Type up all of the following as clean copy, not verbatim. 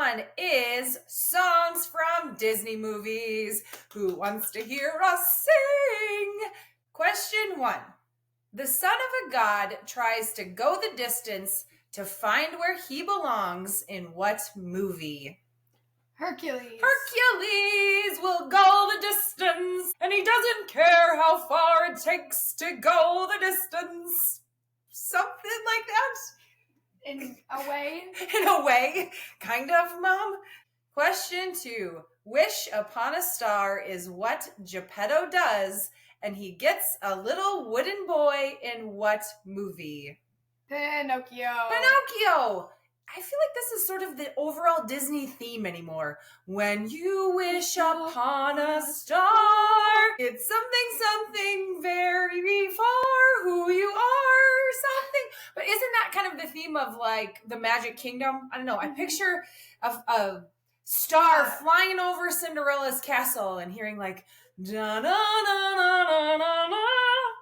one is songs from Disney movies. Who wants to hear us sing? Question 1. The son of a god tries to go the distance to find where he belongs in what movie? Hercules. Hercules will go the distance, and he doesn't care how far it takes to go the distance. Something like that. In a way. In a way. Kind of, Mom. Question 2. Wish upon a star is what Geppetto does, and he gets a little wooden boy in what movie? Pinocchio. Pinocchio! I feel like this is sort of the overall Disney theme anymore. When you wish upon a star, it's something very far, who you are, something. But isn't that kind of the theme of like the Magic Kingdom? I don't know. I picture a star flying over Cinderella's castle and hearing like, da na na na na na na.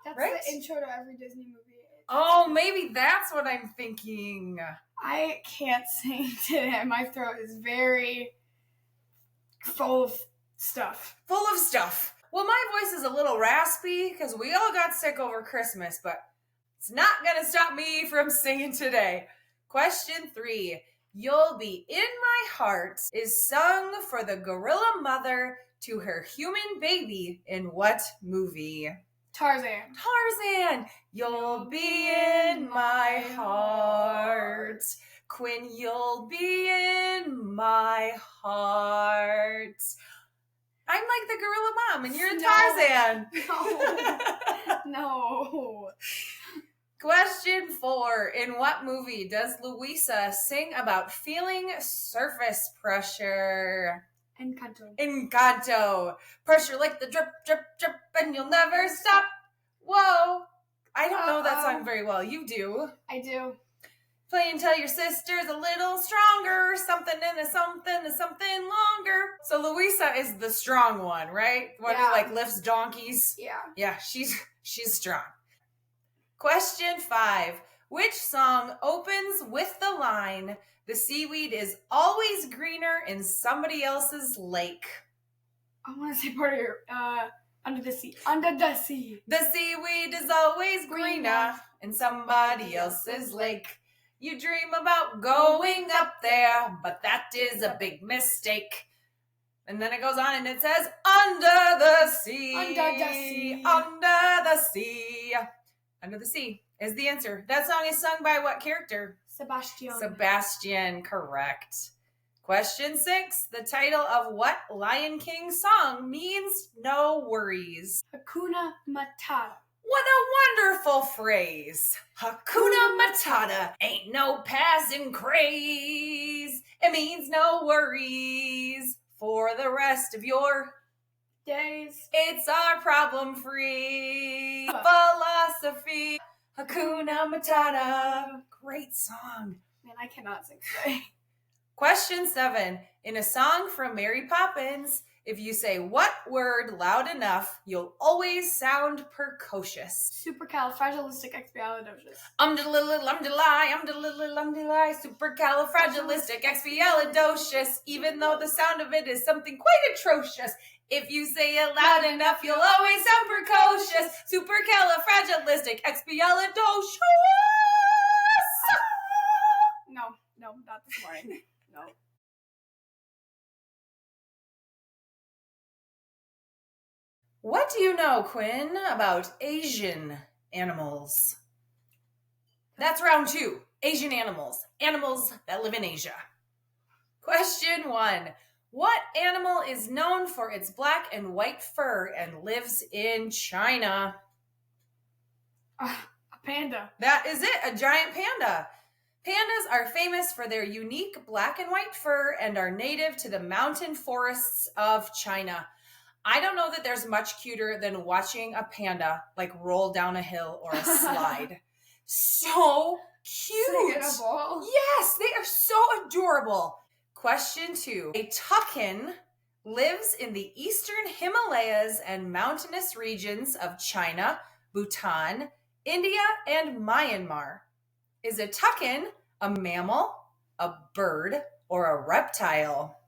That's right? the intro to every Disney movie. Oh, maybe that's what I'm thinking. I can't sing today. My throat is very full of stuff. Full of stuff. Well, my voice is a little raspy because we all got sick over Christmas, but it's not going to stop me from singing today. Question 3. You'll Be in My Heart is sung for the gorilla mother to her human baby in what movie? Tarzan. Tarzan, you'll be in my heart. Quinn, you'll be in my heart. I'm like the gorilla mom and you're Tarzan. No. Question 4. In what movie does Louisa sing about feeling surface pressure? Encanto. Encanto. Pressure like the drip, drip, drip, and you'll never stop. Whoa. I don't know that song very well. You do. I do. Play until your sister's a little stronger. Something and something longer. So Louisa is the strong one, right? One who like lifts donkeys. Yeah. Yeah, she's strong. Question 5. Which song opens with the line, "The seaweed is always greener in somebody else's lake"? I want to say part of your, Under the Sea. Under the Sea. The seaweed is always greener in somebody else's lake. You dream about going up there, but that is a big mistake. And then it goes on and it says, under the sea. Under the sea. Under the sea. Under the Sea is the answer. That song is sung by what character? Sebastian. Sebastian, correct. Question 6. The title of what Lion King song means no worries? Hakuna Matata. What a wonderful phrase. Hakuna Matata ain't no passing craze. It means no worries for the rest of your days. It's our problem-free philosophy. Hakuna Matata. Great song. Man, I cannot sing today. Question 7. In a song from Mary Poppins, if you say what word loud enough, you'll always sound precocious. Supercalifragilisticexpialidocious. Supercalifragilisticexpialidocious. Even though the sound of it is something quite atrocious. If you say it loud enough, you'll always sound precocious. Supercalifragilisticexpialidocious. No, not this morning. No. What do you know, Quinn, about Asian animals? That's round 2. Asian animals. Animals that live in Asia. Question 1. What animal is known for its black and white fur and lives in China? A panda. That is it, a giant panda. Pandas are famous for their unique black and white fur and are native to the mountain forests of China. I don't know that there's much cuter than watching a panda like roll down a hill or a slide. So cute. Sitting in a ball. Yes, they are so adorable. Question 2. A toucan lives in the eastern Himalayas and mountainous regions of China, Bhutan, India, and Myanmar. Is a toucan a mammal, a bird, or a reptile?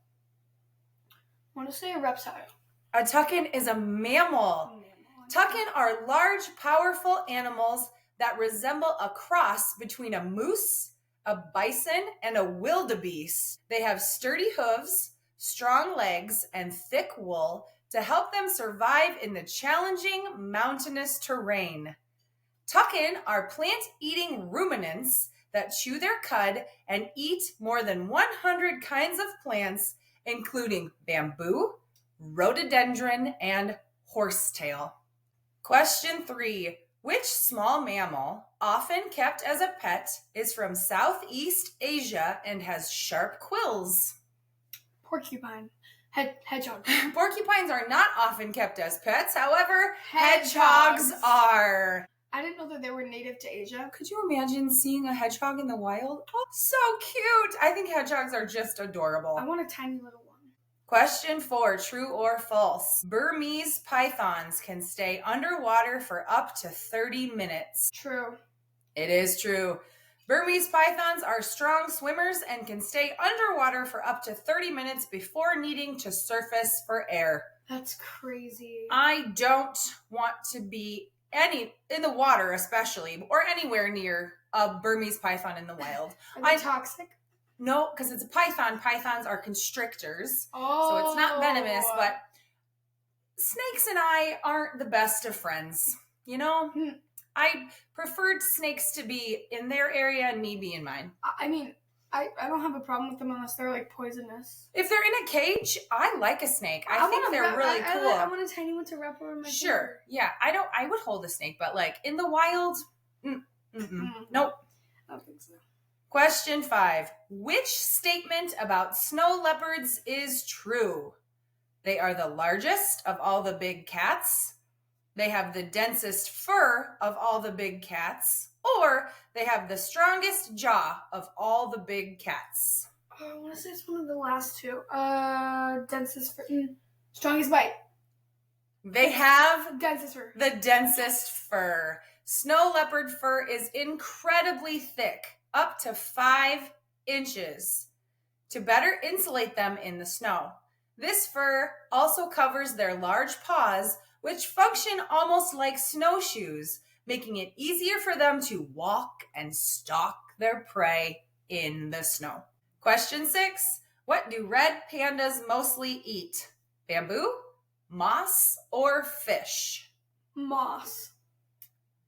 I want to say a reptile. A toucan is a mammal. Toucan are large, powerful animals that resemble a cross between a moose, a bison, and a wildebeest. They have sturdy hooves, strong legs, and thick wool to help them survive in the challenging mountainous terrain. Toucan are plant-eating ruminants that chew their cud and eat more than 100 kinds of plants, including bamboo, rhododendron, and horsetail. Question 3. Which small mammal, often kept as a pet, is from Southeast Asia and has sharp quills? Porcupine. Hedgehog. Porcupines are not often kept as pets. However, hedgehogs are. I didn't know that they were native to Asia. Could you imagine seeing a hedgehog in the wild? Oh, so cute. I think hedgehogs are just adorable. I want a tiny little one. Question 4, true or false? Burmese pythons can stay underwater for up to 30 minutes. True. It is true. Burmese pythons are strong swimmers and can stay underwater for up to 30 minutes before needing to surface for air. That's crazy. I don't want to be in the water especially, or anywhere near a Burmese python in the wild. Are they toxic? No, because it's a python. Pythons are constrictors. Oh. So it's not venomous, but snakes and I aren't the best of friends. You know? I preferred snakes to be in their area and me be in mine. I mean, I don't have a problem with them unless they're like poisonous. If they're in a cage, I like a snake. I think they're really cool. I want a tiny one to wrap around my Sure. Yeah. I would hold a snake, but like in the wild, nope. I don't think so. Question 5. Which statement about snow leopards is true? They are the largest of all the big cats. They have the densest fur of all the big cats. Or they have the strongest jaw of all the big cats. I want to say it's one of the last two. Densest fur. Strongest bite. They have densest fur. The densest fur. Snow leopard fur is incredibly thick, up to 5 inches, to better insulate them in the snow. This fur also covers their large paws, which function almost like snowshoes, making it easier for them to walk and stalk their prey in the snow. Question 6. What do red pandas mostly eat? Bamboo, moss, or fish? Moss.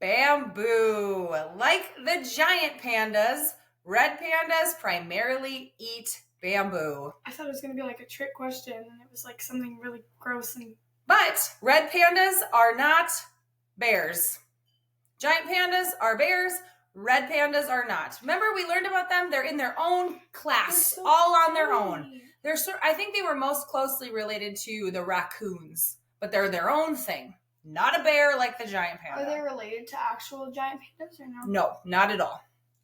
Bamboo. Like the giant pandas, red pandas primarily eat bamboo. I thought it was going to be like a trick question, and it was like something really gross. But red pandas are not bears. Giant pandas are bears. Red pandas are not. Remember, we learned about them? They're in their own class, all on their own. I think they were most closely related to the raccoons, but they're their own thing. Not a bear like the giant panda. Are they related to actual giant pandas or no? No, not at all.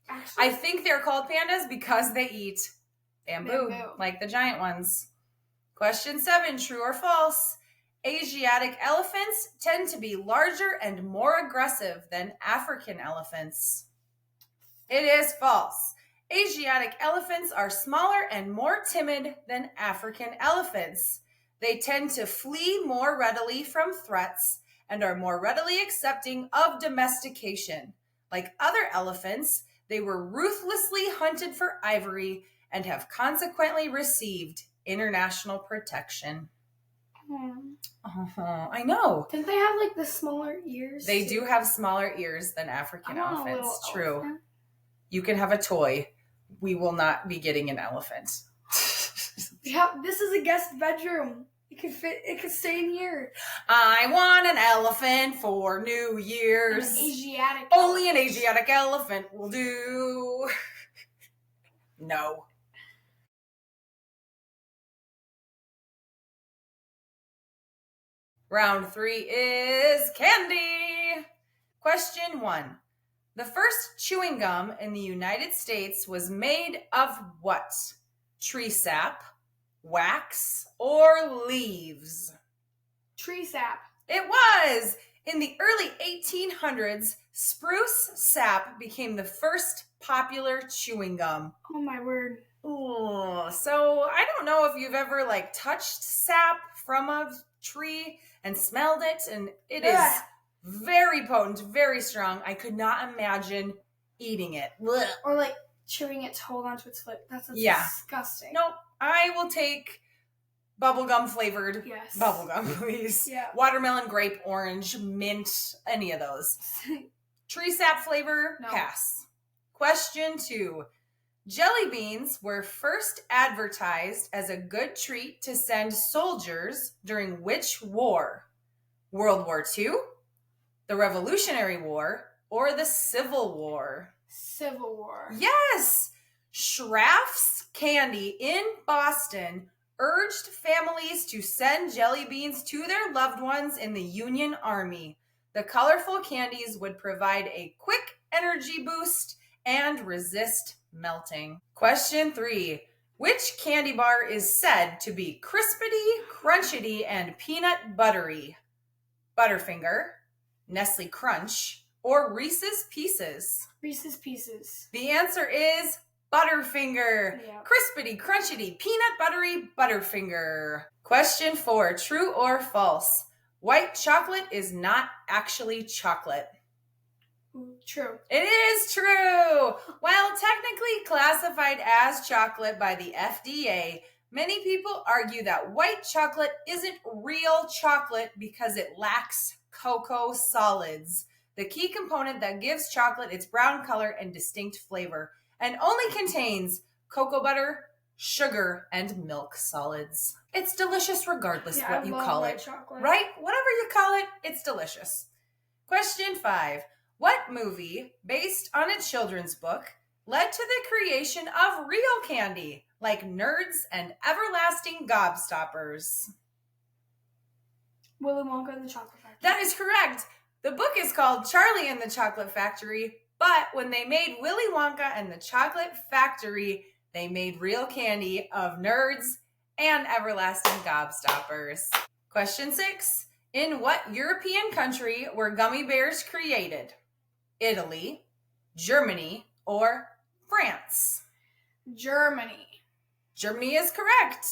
Actually, I think they're called pandas because they eat bamboo, like the giant ones. Question 7, true or false? Asiatic elephants tend to be larger and more aggressive than African elephants. It is false. Asiatic elephants are smaller and more timid than African elephants. They tend to flee more readily from threats and are more readily accepting of domestication. Like other elephants, they were ruthlessly hunted for ivory and have consequently received international protection. I know. Didn't they have like the smaller ears? They do have smaller ears than African elephants. True. Elephant. You can have a toy. We will not be getting an elephant. Yeah, this is a guest bedroom. It could stay in here. I want an elephant for New Year's. An Asiatic. Only an Asiatic elephant will do. No. Round 3 is candy. Question 1. The first chewing gum in the United States was made of what? Tree sap, wax, or leaves? Tree sap. It was! In the early 1800s, spruce sap became the first popular chewing gum. Oh my word. Ooh, so I don't know if you've ever like touched sap from a tree and smelled it, and it is Ugh. very potent, very strong. I could not imagine eating it. Blech. Or like chewing it to hold onto its foot. That's disgusting. Nope. I will take bubblegum flavored Yes. bubblegum, please. Yeah. Watermelon, grape, orange, mint, any of those. Tree sap flavor, No. pass. Question 2. Jelly beans were first advertised as a good treat to send soldiers during which war? World War II, the Revolutionary War, or the Civil War? Civil War. Yes! Schraff's Candy in Boston urged families to send jelly beans to their loved ones in the Union Army. The colorful candies would provide a quick energy boost and resist melting. Question 3. Which candy bar is said to be crispity, crunchity, and peanut buttery? Butterfinger, Nestle Crunch, or Reese's Pieces? Reese's Pieces. The answer is Butterfinger. Yeah. Crispity, crunchity, peanut buttery, Butterfinger. Question 4. True or false? White chocolate is not actually chocolate. True. It is true. While technically classified as chocolate by the FDA, many people argue that white chocolate isn't real chocolate because it lacks cocoa solids, the key component that gives chocolate its brown color and distinct flavor, and only contains cocoa butter, sugar, and milk solids. It's delicious regardless what you call it. Chocolate. Right? Whatever you call it, it's delicious. Question 5. What movie, based on a children's book, led to the creation of real candy, like Nerds and Everlasting Gobstoppers? Willy Wonka and the Chocolate Factory. That is correct. The book is called Charlie and the Chocolate Factory, but when they made Willy Wonka and the Chocolate Factory, they made real candy of Nerds and Everlasting Gobstoppers. Question 6. In what European country were gummy bears created? Italy, Germany, or France? Germany. Germany is correct.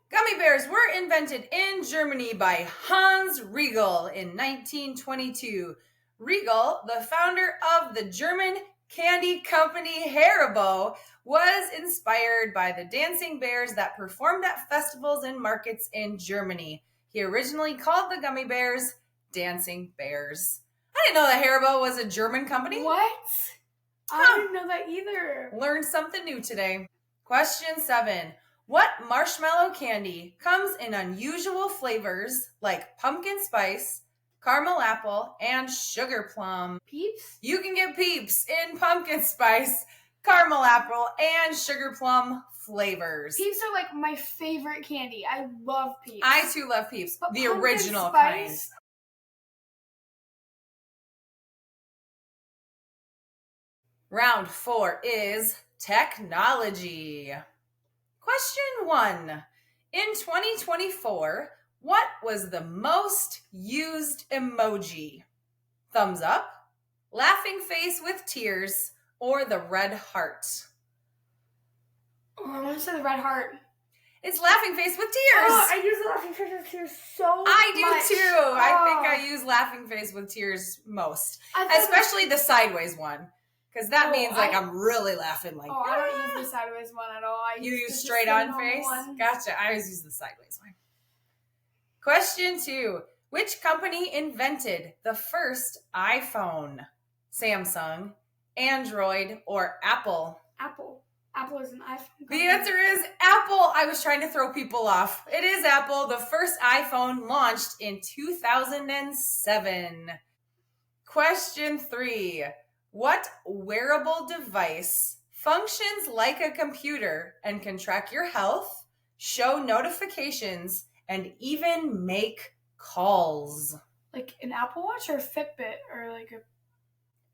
Gummy bears were invented in Germany by Hans Riegel in 1922. Riegel, the founder of the German candy company Haribo, was inspired by the dancing bears that performed at festivals and markets in Germany. He originally called the gummy bears dancing bears. I didn't know that Haribo was a German company. What? I didn't know that either. Learned something new today. Question 7. What marshmallow candy comes in unusual flavors like pumpkin spice, caramel apple, and sugar plum? Peeps? You can get Peeps in pumpkin spice, caramel apple, and sugar plum flavors. Peeps are like my favorite candy. I love Peeps. I too love Peeps, But the pumpkin original spice? kind. Round 4 is technology. Question 1. In 2024, what was the most used emoji? Thumbs up, laughing face with tears, or the red heart? Oh, I want to say the red heart. It's laughing face with tears. Oh, I use the laughing face with tears so much. I do too. I think Oh. I use laughing face with tears most, I thought especially the sideways one, because that Oh, means like I- I'm really laughing. Like, Oh, I don't use the sideways one at all. I You use the straight just the on normal face? one. Gotcha. I always use the sideways one. Question 2. Which company invented the first iPhone? Samsung, Android, or Apple? Apple. Apple is an iPhone. The answer is Apple. I was trying to throw people off. It is Apple. The first iPhone launched in 2007. Question 3. What wearable device functions like a computer and can track your health, show notifications, and even make calls? Like an Apple Watch or a Fitbit or like a.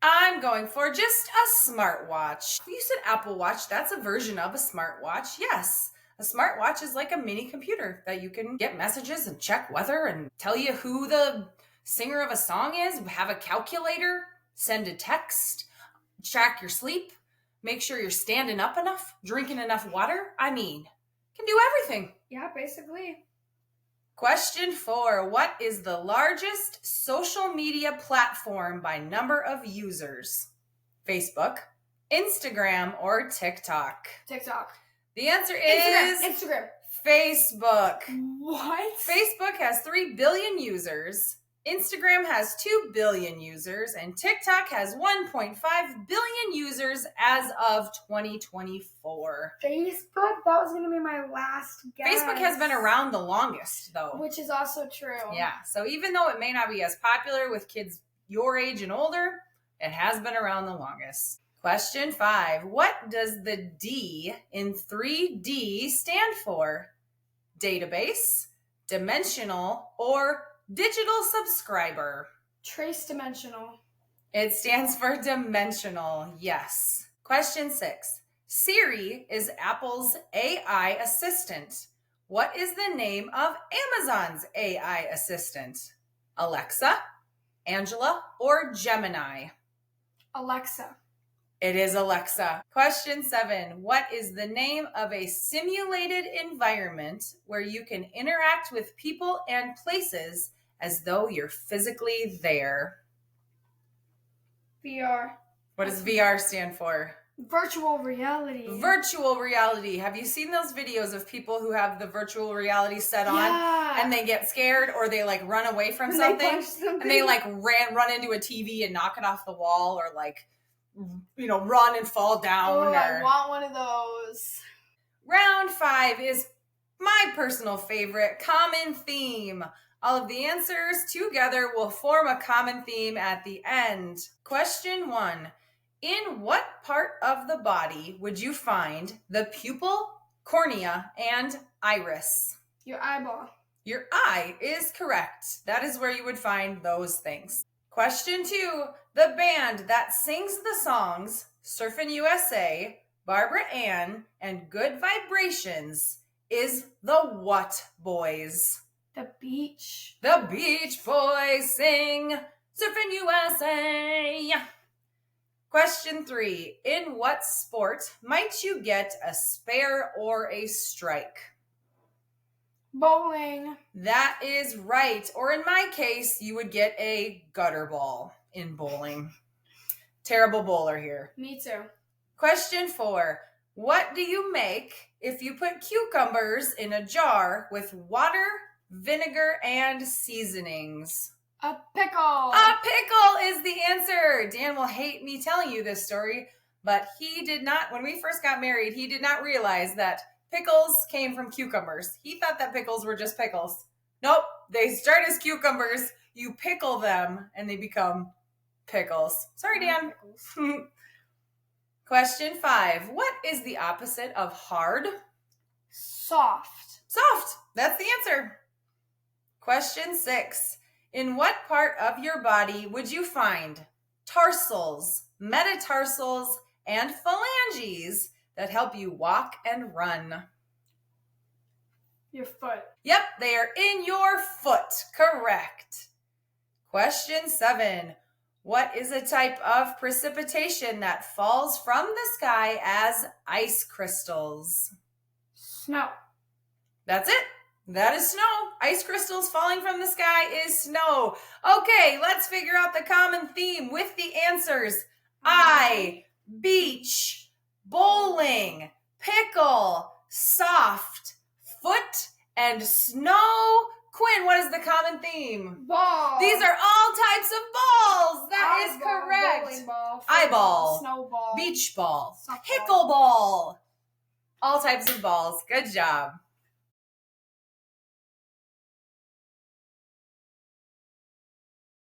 I'm going for just a smartwatch. You said Apple Watch. That's a version of a smartwatch. Yes. A smartwatch is like a mini computer that you can get messages and check weather and tell you who the singer of a song is, have a calculator, send a text, track your sleep, make sure you're standing up enough, drinking enough water. I mean, can do everything. Yeah, basically. Question 4. What is the largest social media platform by number of users? Facebook, Instagram, or TikTok? TikTok. The answer is Instagram. Facebook. What? Facebook has 3 billion users. Instagram has 2 billion users, and TikTok has 1.5 billion users as of 2024. Facebook? That was going to be my last guess. Facebook has been around the longest, though. Which is also true. Yeah, so even though it may not be as popular with kids your age and older, it has been around the longest. Question 5. What does the D in 3D stand for? Database, dimensional, or digital subscriber? Trace dimensional. It stands for dimensional, yes. Question 6. Siri is Apple's AI assistant. What is the name of Amazon's AI assistant? Alexa, Angela, or Gemini? Alexa. It is Alexa. Question 7. What is the name of a simulated environment where you can interact with people and places as though you're physically there? VR. What does VR stand for? Virtual reality. Virtual reality. Have you seen those videos of people who have the virtual reality set on and they get scared or they like run away from something and they like run into a TV and knock it off the wall or like, you know, run and fall down? Oh, I want one of those. Round 5 is my personal favorite, common theme. All of the answers together will form a common theme at the end. Question 1. In what part of the body would you find the pupil, cornea, and iris? Your eyeball. Your eye is correct. That is where you would find those things. Question 2. The band that sings the songs Surfin' USA, Barbara Ann, and Good Vibrations is the what boys? The Beach. The Beach Boys sing Surfin' USA. Question 3. In what sport might you get a spare or a strike? Bowling. That is right. Or in my case, you would get a gutter ball in bowling. Terrible bowler here. Me too. Question 4. What do you make if you put cucumbers in a jar with water, vinegar, and seasonings? A pickle. A pickle is the answer. Dan will hate me telling you this story, but he did not, when we first got married, he did not realize that pickles came from cucumbers. He thought that pickles were just pickles. Nope, they start as cucumbers, you pickle them, and they become pickles. Sorry, Dan. Question 5. What is the opposite of hard? Soft. Soft. That's the answer. Question 6. In what part of your body would you find tarsals, metatarsals, and phalanges that help you walk and run? Your foot. Yep, they are in your foot. Correct. Question 7. What is a type of precipitation that falls from the sky as ice crystals? Snow. That's it. That is snow. Ice crystals falling from the sky is snow. Okay, let's figure out the common theme with the answers. Eye, beach, bowling, pickle, soft, foot, and snow. Quinn, what is the common theme? Ball. These are all types of balls. That is Eyeball, correct. bowling ball, Eyeball, snowball, beach ball, softball. pickleball. All types of balls. Good job.